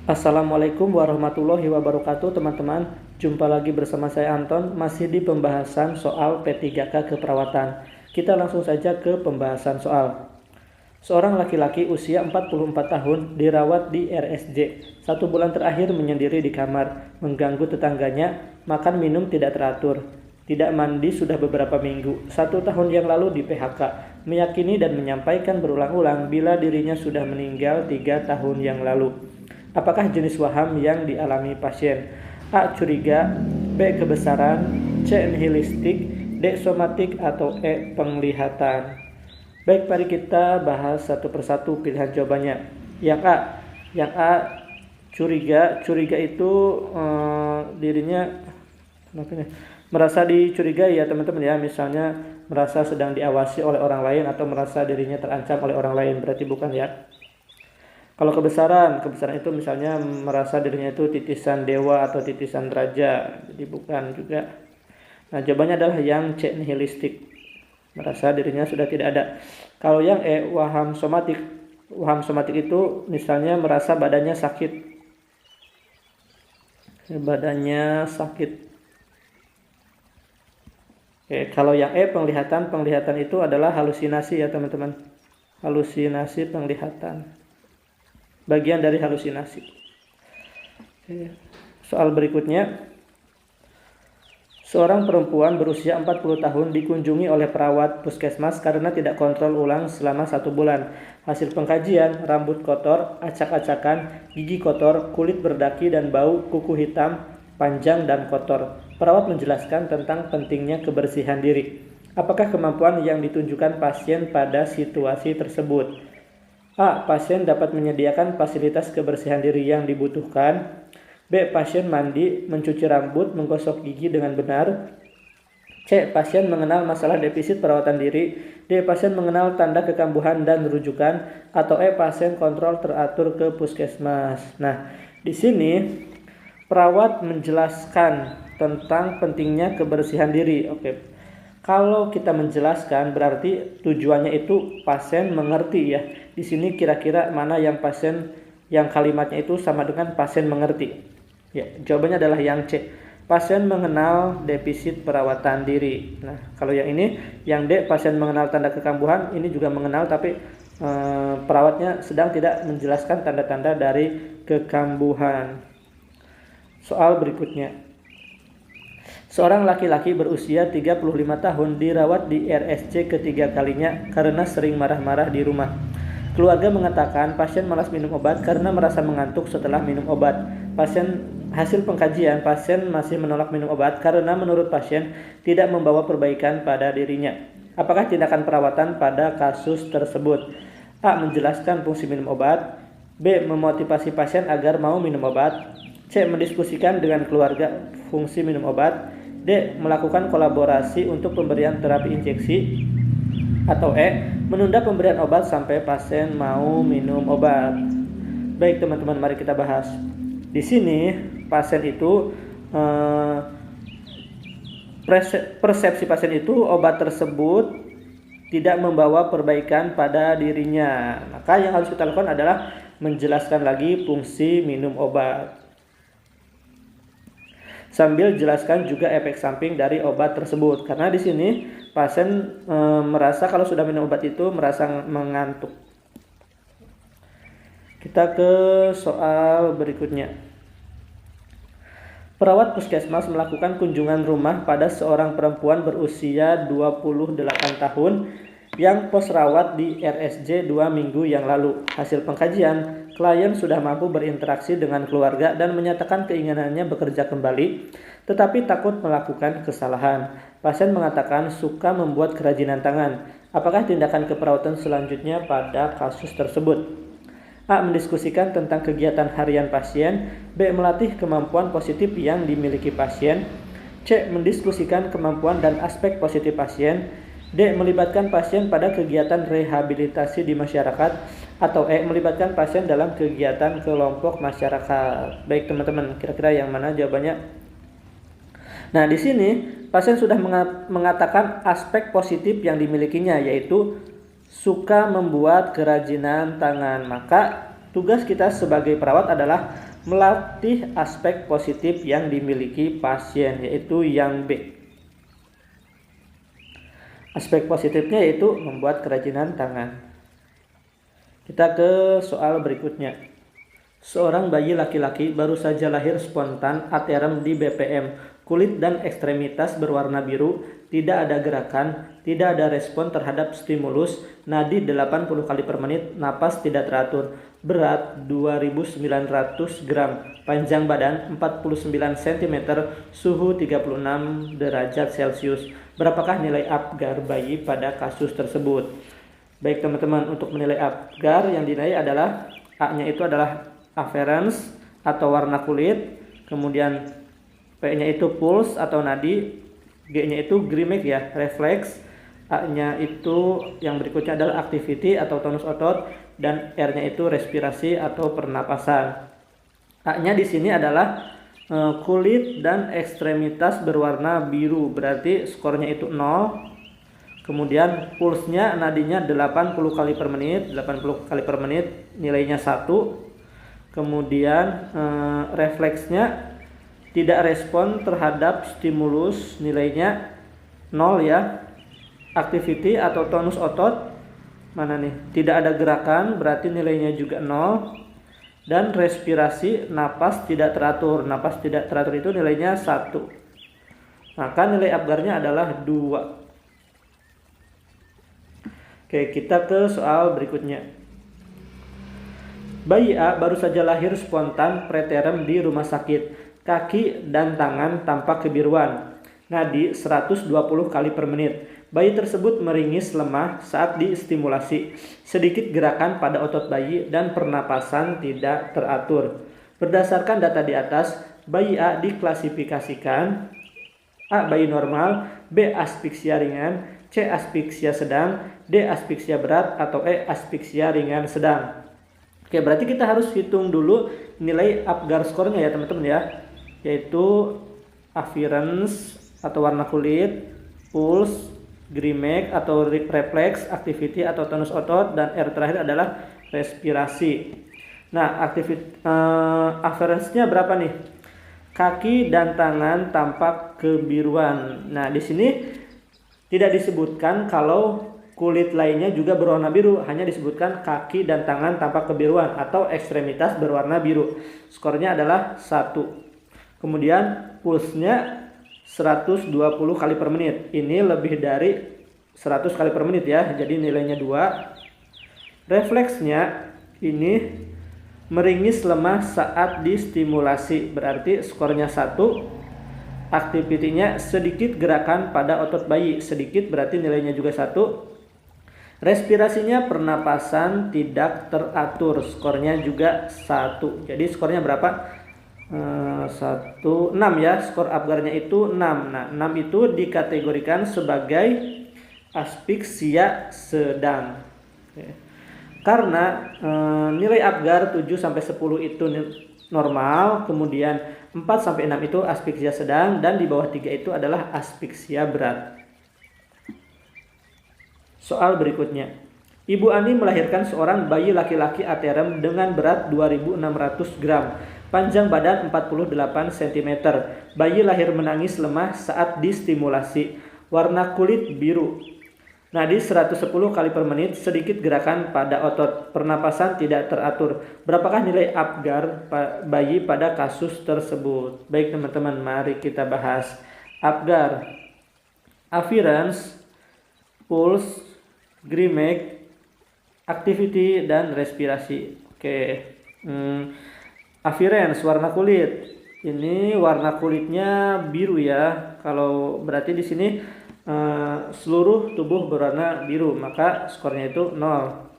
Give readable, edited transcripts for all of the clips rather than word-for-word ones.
Assalamualaikum warahmatullahi wabarakatuh teman-teman. Jumpa lagi bersama saya Anton, masih di pembahasan soal P3K keperawatan. Kita langsung saja ke pembahasan soal. Seorang laki-laki usia 44 tahun dirawat di RSJ. 1 bulan terakhir menyendiri di kamar, mengganggu tetangganya, makan minum tidak teratur. Tidak mandi sudah beberapa minggu. 1 tahun yang lalu di PHK, meyakini dan menyampaikan berulang-ulang bila dirinya sudah meninggal 3 tahun yang lalu. Apakah jenis waham yang dialami pasien? A. Curiga, B. Kebesaran, C. Nihilistik, D. Somatik, atau E. Penglihatan. Baik, mari kita bahas satu persatu pilihan jawabannya. Yang A curiga. Curiga itu dirinya merasa dicurigai ya teman-teman ya. Misalnya merasa sedang diawasi oleh orang lain atau merasa dirinya terancam oleh orang lain, berarti bukan ya. Kalau kebesaran itu misalnya merasa dirinya itu titisan dewa atau titisan raja, jadi bukan juga. Nah, jawabannya adalah yang C, nihilistik, merasa dirinya sudah tidak ada. Kalau yang E, waham somatik itu misalnya merasa badannya sakit. Oke, kalau yang E, penglihatan itu adalah halusinasi ya teman-teman. Halusinasi penglihatan, bagian dari halusinasi. Soal berikutnya. Seorang perempuan berusia 40 tahun dikunjungi oleh perawat puskesmas karena tidak kontrol ulang selama 1 bulan. Hasil pengkajian, rambut kotor, acak-acakan, gigi kotor, kulit berdaki dan bau, kuku hitam, panjang dan kotor. Perawat menjelaskan tentang pentingnya kebersihan diri. Apakah kemampuan yang ditunjukkan pasien pada situasi tersebut? A. Pasien dapat menyediakan fasilitas kebersihan diri yang dibutuhkan. B. Pasien mandi, mencuci rambut, menggosok gigi dengan benar. C. Pasien mengenal masalah defisit perawatan diri. D. Pasien mengenal tanda kekambuhan dan rujukan. Atau E. Pasien kontrol teratur ke puskesmas. Nah, di sini perawat menjelaskan tentang pentingnya kebersihan diri. Oke. Kalau kita menjelaskan berarti tujuannya itu pasien mengerti ya. Di sini kira-kira mana yang pasien yang kalimatnya itu sama dengan pasien mengerti. Ya, jawabannya adalah yang C. Pasien mengenal defisit perawatan diri. Nah, kalau yang ini yang D, pasien mengenal tanda kekambuhan, ini juga mengenal tapi perawatnya sedang tidak menjelaskan tanda-tanda dari kekambuhan. Soal berikutnya. Seorang laki-laki berusia 35 tahun dirawat di RSC ketiga kalinya karena sering marah-marah di rumah. Keluarga mengatakan pasien malas minum obat karena merasa mengantuk setelah minum obat. Hasil pengkajian, pasien masih menolak minum obat karena menurut pasien tidak membawa perbaikan pada dirinya. Apakah tindakan perawatan pada kasus tersebut? A. Menjelaskan fungsi minum obat. B. Memotivasi pasien agar mau minum obat. C. Mendiskusikan dengan keluarga fungsi minum obat. D. Melakukan kolaborasi untuk pemberian terapi injeksi. Atau E. Menunda pemberian obat sampai pasien mau minum obat. Baik teman-teman, mari kita bahas. Di sini pasien itu persepsi pasien itu obat tersebut tidak membawa perbaikan pada dirinya. Maka yang harus kita lakukan adalah menjelaskan lagi fungsi minum obat. Sambil jelaskan juga efek samping dari obat tersebut. Karena di sini pasien merasa kalau sudah minum obat itu merasa mengantuk. Kita ke soal berikutnya. Perawat puskesmas melakukan kunjungan rumah pada seorang perempuan berusia 28 tahun yang pos rawat di RSJ 2 minggu yang lalu. Hasil pengkajian, klien sudah mampu berinteraksi dengan keluarga dan menyatakan keinginannya bekerja kembali, tetapi takut melakukan kesalahan. Pasien mengatakan suka membuat kerajinan tangan. Apakah tindakan keperawatan selanjutnya pada kasus tersebut? A. Mendiskusikan tentang kegiatan harian pasien. B. Melatih kemampuan positif yang dimiliki pasien. C. Mendiskusikan kemampuan dan aspek positif pasien. D. Melibatkan pasien pada kegiatan rehabilitasi di masyarakat. Atau E. Melibatkan pasien dalam kegiatan kelompok masyarakat. Baik teman-teman, kira-kira yang mana jawabannya? Nah, di sini pasien sudah mengatakan aspek positif yang dimilikinya, yaitu suka membuat kerajinan tangan. Maka tugas kita sebagai perawat adalah melatih aspek positif yang dimiliki pasien, yaitu yang B. Aspek positifnya yaitu membuat kerajinan tangan. Kita ke soal berikutnya. Seorang bayi laki-laki baru saja lahir spontan, aterem di BPM, kulit dan ekstremitas berwarna biru, tidak ada gerakan, tidak ada respon terhadap stimulus, nadi 80 kali per menit, napas tidak teratur, berat 2.900 gram, panjang badan 49 cm, suhu 36 derajat Celcius. Berapakah nilai Apgar bayi pada kasus tersebut? Baik teman-teman, untuk menilai Apgar yang dinilai adalah A-nya itu adalah afference atau warna kulit, kemudian P-nya itu pulse atau nadi, G-nya itu Grimek ya, refleks, A-nya itu yang berikutnya adalah activity atau tonus otot, dan R-nya itu respirasi atau pernapasan. A-nya di sini adalah kulit dan ekstremitas berwarna biru, berarti skornya itu 0. Kemudian pulsnya, nadinya 80 kali per menit, 80 kali per menit nilainya 1. Kemudian refleksnya tidak respon terhadap stimulus, nilainya 0 ya. Activity atau tonus otot, mana nih? Tidak ada gerakan, berarti nilainya juga 0. Dan respirasi, napas tidak teratur. Napas tidak teratur itu nilainya 1. Maka nilai Apgarnya adalah 2. Oke, kita ke soal berikutnya. Bayi A baru saja lahir spontan preterm di rumah sakit. Kaki dan tangan tampak kebiruan. Nadi 120 kali per menit. Bayi tersebut meringis lemah saat distimulasi. Sedikit gerakan pada otot bayi dan pernapasan tidak teratur. Berdasarkan data di atas, bayi A diklasifikasikan A. Bayi normal, B. Aspeksia ringan, C. Aspeksia sedang, D. Aspeksia berat, atau E. Aspeksia ringan sedang. Oke, berarti kita harus hitung dulu nilai Apgar skornya ya teman-teman ya, yaitu afference atau warna kulit, pulse, Grimek atau refleks, activity atau tonus otot, dan R terakhir adalah respirasi. Nah, afference-nya berapa nih? Kaki dan tangan tampak kebiruan. Nah, di sini tidak disebutkan kalau kulit lainnya juga berwarna biru, hanya disebutkan kaki dan tangan tampak kebiruan atau ekstremitas berwarna biru. Skornya adalah 1. Kemudian pulsnya 120 kali per menit. Ini lebih dari 100 kali per menit ya, jadi nilainya 2. Refleksnya ini meringis lemah saat distimulasi, berarti skornya 1. Aktivitinya sedikit gerakan pada otot bayi, sedikit berarti nilainya juga 1. Respirasinya pernapasan tidak teratur, skornya juga 1. Jadi skornya berapa? 6 ya, skor Apgarnya itu 6. Nah, 6 itu dikategorikan sebagai aspeksia sedang. Oke. Karena nilai Apgar 7-10 itu normal, kemudian 4-6 itu aspeksia sedang, dan di bawah 3 itu adalah aspeksia berat. Soal berikutnya. Ibu Ani melahirkan seorang bayi laki-laki aterem dengan berat 2.600 gram, panjang badan 48 cm. Bayi lahir menangis lemah saat distimulasi, warna kulit biru. Nadi 110 kali per menit, sedikit gerakan pada otot, pernapasan tidak teratur. Berapakah nilai Apgar bayi pada kasus tersebut? Baik teman-teman, mari kita bahas. Apgar, afference, pulse, Grimek, activity, dan respirasi. Oke. Afference, warna kulit. Ini warna kulitnya biru ya. Kalau berarti di sini seluruh tubuh berwarna biru, maka skornya itu 0.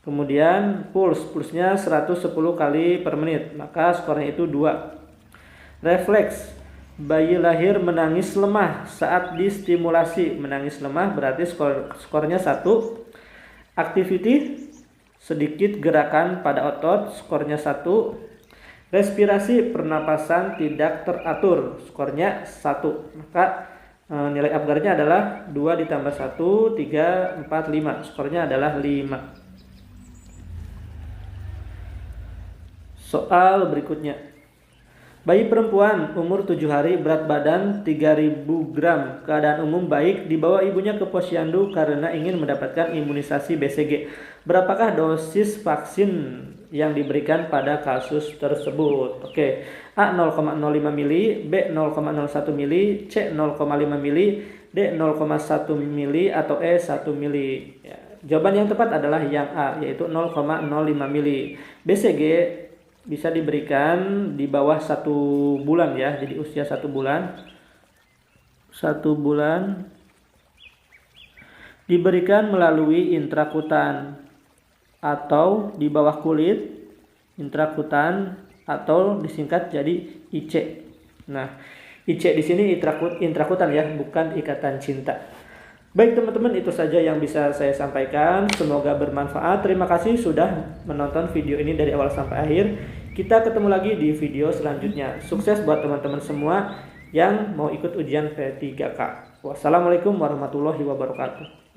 Kemudian pulsnya 110 kali per menit, maka skornya itu 2. Refleks, bayi lahir menangis lemah saat distimulasi. Menangis lemah berarti skornya 1. Activity, sedikit gerakan pada otot, skornya 1. Respirasi, pernapasan tidak teratur, skornya 1. Maka nilai Apgarnya adalah 2 ditambah 1, 3, 4, 5. Skornya adalah 5. Soal berikutnya. Bayi perempuan umur 7 hari, berat badan 3000 gram, keadaan umum baik, dibawa ibunya ke posyandu karena ingin mendapatkan imunisasi BCG. Berapakah dosis vaksin yang diberikan pada kasus tersebut? Oke. A 0,05 mili, B 0,01 mili, C 0,5 mili, D 0,1 mili, atau E 1 mili. Ya, jawaban yang tepat adalah yang A, yaitu 0,05 mili. BCG bisa diberikan di bawah 1 bulan ya, jadi usia 1 bulan. 1 bulan diberikan melalui intrakutan atau di bawah kulit, intrakutan atau disingkat jadi IC. Nah, IC di sini intrakutan ya, bukan ikatan cinta. Baik teman-teman, itu saja yang bisa saya sampaikan. Semoga bermanfaat. Terima kasih sudah menonton video ini dari awal sampai akhir. Kita ketemu lagi di video selanjutnya. Sukses buat teman-teman semua yang mau ikut ujian P3K. Wassalamualaikum warahmatullahi wabarakatuh.